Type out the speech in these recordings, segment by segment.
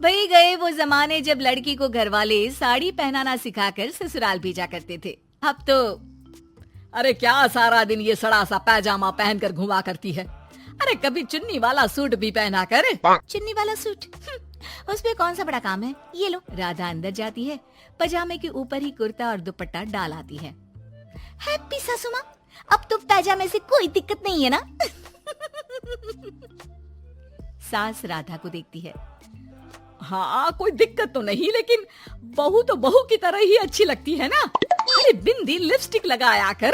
वही गए वो जमाने जब लड़की को घरवाले साड़ी पहनाना सिखाकर ससुराल भेजा करते थे। अब तो अरे क्या सारा दिन ये सड़ा सा पैजामा पहनकर घुमा करती है। अरे कभी चुन्नी वाला सूट भी पहना कर। चुन्नी वाला सूट उसमें कौन सा बड़ा काम है। ये लो। राधा अंदर जाती है, पजामे के ऊपर ही कुर्ता और दुपट्टा डाल आती है। हैप्पी सासू माँ, अब तो पैजामे से कोई दिक्कत नहीं है ना। सास राधा को देखती है। हाँ कोई दिक्कत तो नहीं, लेकिन बहू तो बहू की तरह ही अच्छी लगती है ना। अरे बिंदी लिपस्टिक लगाया कर।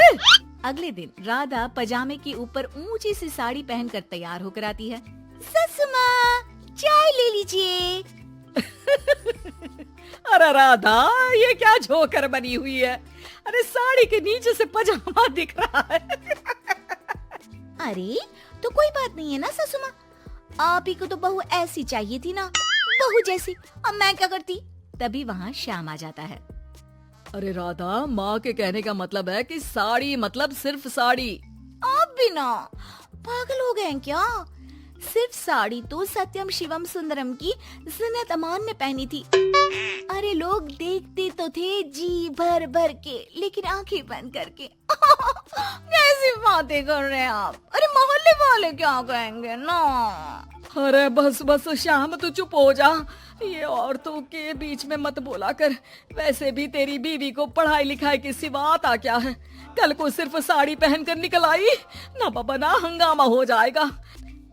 अगले दिन राधा पजामे के ऊपर ऊंची सी साड़ी पहनकर तैयार होकर आती है। ससु माँ, चाय ले लीजिए। अरे राधा, ये क्या झोकर बनी हुई है। अरे साड़ी के नीचे से पजामा दिख रहा है। अरे तो कोई बात नहीं है ना ससु माँ, आप ही को तो बहू ऐसी चाहिए थी ना, बहू जैसी। अब मैं क्या करती। तभी वहाँ श्याम आ जाता है। अरे राधा, माँ के कहने का मतलब है कि साड़ी मतलब सिर्फ साड़ी। आप भी ना पागल हो गए हैं क्या। सिर्फ साड़ी तो सत्यम शिवम सुंदरम की जिन्नत अमान ने पहनी थी। अरे लोग देखते तो थे जी भर भर के, लेकिन आंखें बंद करके। कैसी बातें कर रहे हैं आप। अरे मोहल्ले वाले क्या कहेंगे ना। अरे बस बस श्याम, तू चुप हो जा। ये औरतों के बीच में मत बोला कर। वैसे भी तेरी बीवी को पढ़ाई लिखाई की सिवा आता क्या है। कल को सिर्फ साड़ी पहनकर निकल आई ना बाबा ना, हंगामा हो जाएगा।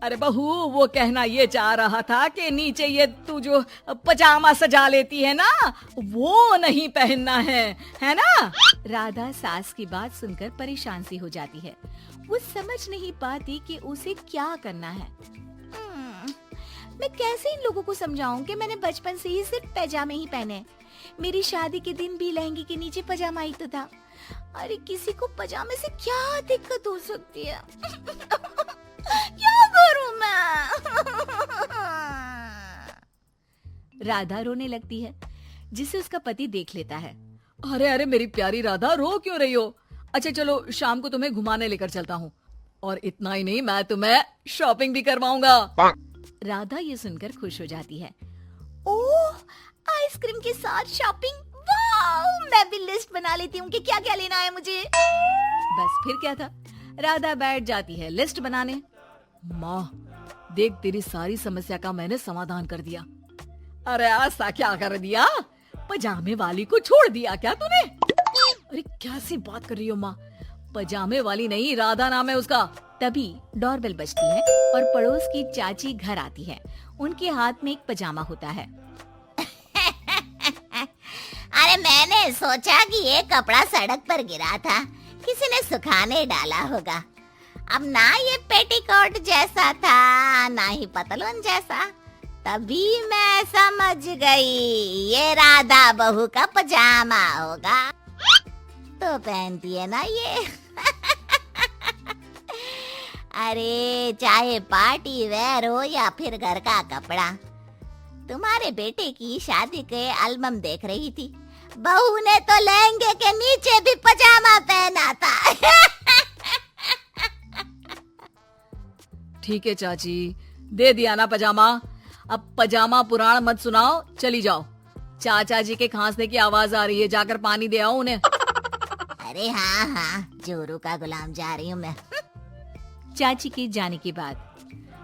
अरे बहू, वो कहना ये चाह रहा था कि नीचे ये तू जो पजामा सजा लेती है ना, वो नहीं पहनना है ना। राधा सास की बात सुनकर परेशान सी हो जाती है। वो समझ नहीं पाती कि उसे क्या करना है। मैं कैसे इन लोगों को समझाऊं कि मैंने बचपन से ही सिर्फ पैजामे ही पहने। मेरी शादी के दिन भी लहंगे के नीचे पजामा ही तो था। अरे किसी को पजामे से क्या दिक्कत हो सकती है। क्या करूं मैं। राधा रोने लगती है, जिसे उसका पति देख लेता है। अरे अरे मेरी प्यारी राधा, रो क्यों रही हो। अच्छा चलो, शाम को तुम्हें घुमाने लेकर चलता हूँ, और इतना ही नहीं, मैं तुम्हें शॉपिंग भी करवाऊंगा। राधा ये सुनकर खुश हो जाती है। ओह, आइसक्रीम के साथ शॉपिंग, वाह। मैं भी लिस्ट बना लेती हूँ कि क्या क्या लेना है मुझे। बस फिर क्या था, राधा बैठ जाती है लिस्ट बनाने। माँ देख, तेरी सारी समस्या का मैंने समाधान कर दिया। अरे ऐसा क्या कर दिया, पजामे वाली को छोड़ दिया क्या तूने। अरे क्या सी बात कर रही हो माँ, पजामे वाली नहीं, राधा नाम है उसका। तभी डोरबेल बजती है और पड़ोस की चाची घर आती है। उनके हाथ में एक पजामा होता है। अरे मैंने सोचा कि ये कपड़ा सड़क पर गिरा था, किसी ने सुखाने डाला होगा। अब ना ये पेटीकोट जैसा था, ना ही पतलून जैसा। तभी मैं समझ गई ये राधा बहू का पजामा होगा। तो पहनती है ना ये। अरे चाहे पार्टी वेयर हो या फिर घर का कपड़ा, तुम्हारे बेटे की शादी के एल्बम देख रही थी, बहू ने तो लहंगे के नीचे भी पजामा पहना था। ठीक है चाची, दे दिया ना पजामा। अब पजामा पुराण मत सुनाओ, चली जाओ। चाचा जी के खांसने की आवाज आ रही है, जाकर पानी दे आओ उन्हें। अरे हाँ हाँ, जोरू का गुलाम जा रही हूँ मैं। चाची के जाने के बाद,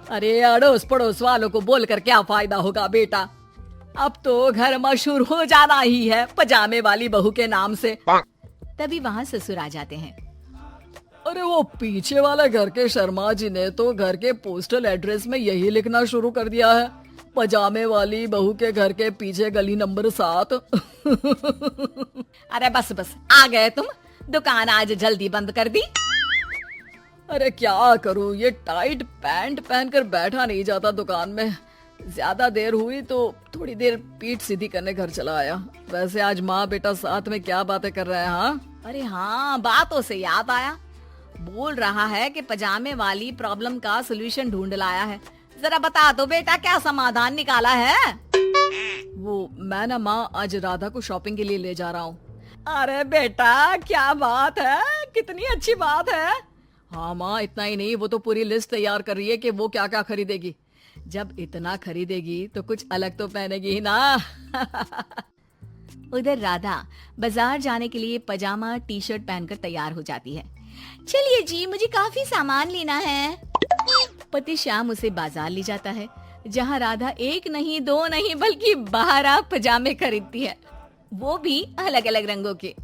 अरे अड़ोस पड़ोस वालों को बोलकर क्या फायदा होगा बेटा। अब तो घर मशहूर हो जाना ही है पजामे वाली बहू के नाम से। तभी वहाँ ससुर आ जाते हैं। अरे वो पीछे वाले घर के शर्मा जी ने तो घर के पोस्टल एड्रेस में यही लिखना शुरू कर दिया है, पजामे वाली बहू के घर के पीछे गली नंबर 7। अरे बस बस, आ गए तुम। दुकान आज जल्दी बंद कर दी। अरे क्या करूं, ये टाइट पैंट पहनकर बैठा नहीं जाता दुकान में। ज्यादा देर हुई तो थोड़ी देर पीठ सीधी करने घर चला आया। वैसे आज माँ बेटा साथ में क्या बातें कर रहे हैं। हाँ अरे हाँ, बातों से याद आया। बोल रहा है कि पजामे वाली प्रॉब्लम का सलूशन ढूंढ लाया है। जरा बता दो बेटा, क्या समाधान निकाला है। वो मैं ना माँ आज राधा को शॉपिंग के लिए ले जा रहा हूँ। अरे बेटा क्या बात है, कितनी अच्छी बात है। हाँ माँ, इतना ही नहीं, वो तो पूरी लिस्ट तैयार कर रही है कि वो क्या क्या खरीदेगी। जब इतना खरीदेगी तो कुछ अलग तो पहनेगी ही ना। उधर राधा बाजार जाने के लिए पजामा टी शर्ट पहनकर तैयार हो जाती है। चलिए जी, मुझे काफी सामान लेना है। पति श्याम उसे बाजार ले जाता है, जहाँ राधा एक नहीं, दो नहीं, बल्कि 12 पजामे खरीदती है, वो भी अलग अलग रंगों के।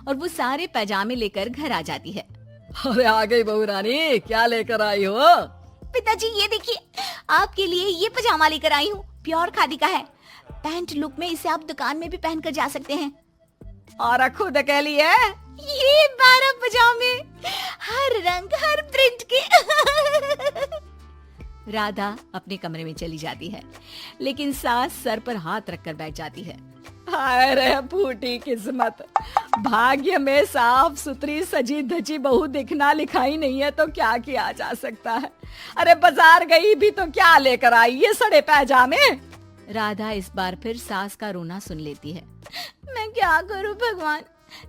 और वो सारे पजामे लेकर घर आ जाती है। अरे आ गई बहू रानी, क्या लेकर आई हो? पिताजी ये देखिए, आपके लिए ये पजामा लेकर आई हूँ, प्योर खादी का है। पैंट लुक में इसे आप दुकान में भी पहनकर जा सकते हैं। और खुद कह लिए ये 12 पजामे, हर रंग, हर प्रिंट के। राधा अपने कमरे में चली जाती है, लेकिन सास सर पर हाथ रखकर बैठ जाती है। हाय रे फूटी किस्मत, भाग्य में साफ सुथरी सजी धजी बहू दिखना लिखाई नहीं है तो क्या किया जा सकता है। अरे बाजार गई भी तो क्या लेकर आई ये सड़े पैजामे। राधा इस बार फिर सास का रोना सुन लेती है। मैं क्या करूं भगवान,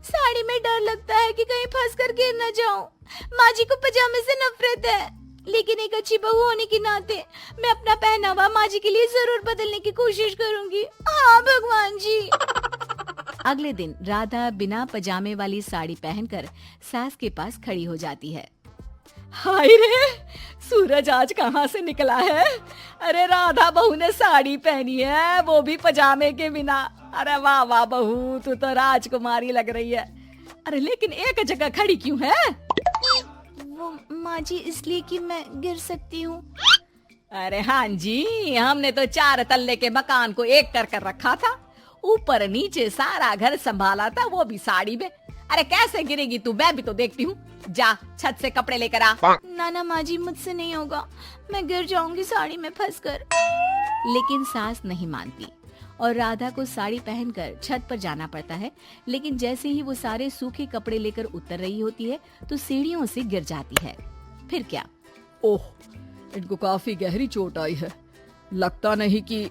साड़ी में डर लगता है कि कहीं फंस कर गिर न जाऊं। माँ जी को पजामे से नफरत है, लेकिन एक अच्छी बहू होने के नाते मैं अपना पहनावा माँ जी के लिए जरूर बदलने की कोशिश करूंगी। हाँ भगवान जी। अगले दिन राधा बिना पजामे वाली साड़ी पहनकर सास के पास खड़ी हो जाती है। हाय रे, सूरज आज कहाँ से निकला है? अरे राधा बहू ने साड़ी पहनी है, वो भी पजामे के बिना। अरे वाह वाह बहू, तू तो राजकुमारी लग रही है। अरे लेकिन एक जगह खड़ी क्यों है? वो माँ जी इसलिए कि मैं गिर सकती हूँ। अरे हाँ जी, हमने तो 4 तल्ले के मकान को एक कर रखा था, ऊपर नीचे सारा घर संभाला था, वो भी साड़ी में। अरे कैसे गिरेगी तू, मैं भी तो देखती हूँ। जा छत से कपड़े लेकर आ। ना माँ जी, मुझसे नहीं होगा, मैं गिर जाऊंगी साड़ी में फंसकर। लेकिन सास नहीं मानती और राधा को साड़ी पहनकर छत पर जाना पड़ता है। लेकिन जैसे ही वो सारे सूखे कपड़े लेकर उतर रही होती है तो सीढ़ियों से गिर जाती है। फिर क्या? ओह, इनको काफी गहरी चोट आई है, लगता नहीं कि।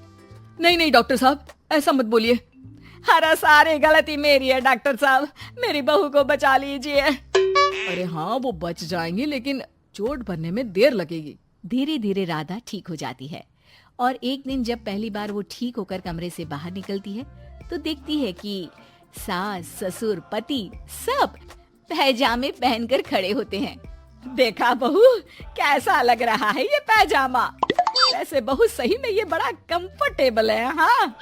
नहीं डॉक्टर साहब, ऐसा मत बोलिए। अरे सारी गलती मेरी है डॉक्टर साहब, मेरी बहू को बचा लीजिए। अरे हाँ, वो बच जाएंगी, लेकिन चोट भरने में देर लगेगी। धीरे धीरे राधा ठीक हो जाती है और एक दिन जब पहली बार वो ठीक होकर कमरे से बाहर निकलती है तो देखती है कि सास, ससुर, पति सब पैजामे पहनकर खड़े होते हैं। देखा बहू, कैसा लग रहा है ये पैजामा? वैसे बहू सही में ये बड़ा कंफर्टेबल है। हाँ,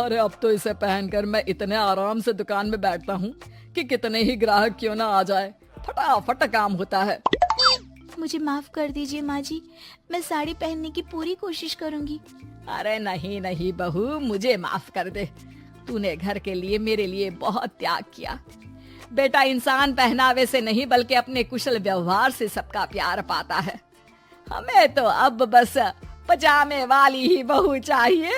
अरे अब तो इसे पहनकर मैं इतने आराम से दुकान में बैठता हूँ कि कितने ही ग्राहक क्यों ना आ जाए, फटाफट काम होता है। मुझे माफ कर दीजिए माँ जी, मैं साड़ी पहनने की पूरी कोशिश करूंगी। अरे नहीं बहू, मुझे माफ कर दे, तूने घर के लिए मेरे लिए बहुत त्याग किया। बेटा इंसान पहनावे से नहीं बल्कि अपने कुशल व्यवहार से सबका प्यार पाता है। हमें तो अब बस पजामे वाली ही बहू चाहिए।